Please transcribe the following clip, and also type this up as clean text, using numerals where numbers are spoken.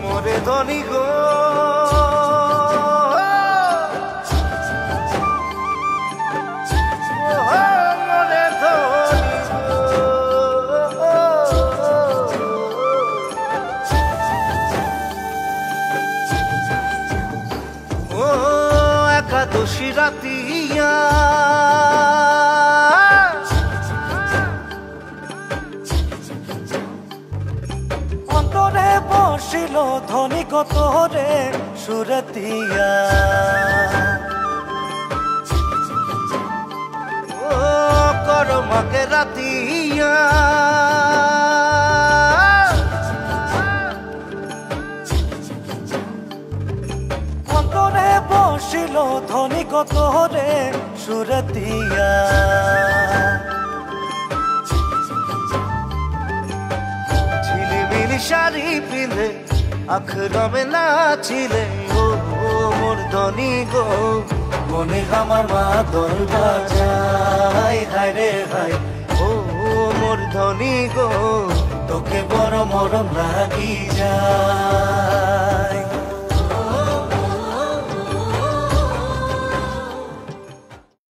মোরে ধনী গো মোরে ধনী গো ও একাদশী রাতিয়া অন্তরে বসিল ধনী কত রে সুরতিয়া ও করমাকে রাতিয়া অন্তরে বসিল ধনী কত রে সুরতিয়া শাড়ি পিঁধে আখরমে নাচিলে ও মোর ধনী গো মনে আমার মাদল বাজায় হায় রে হায় ও মোর ধনী গো তোকে বড় মরম লাগি যায়।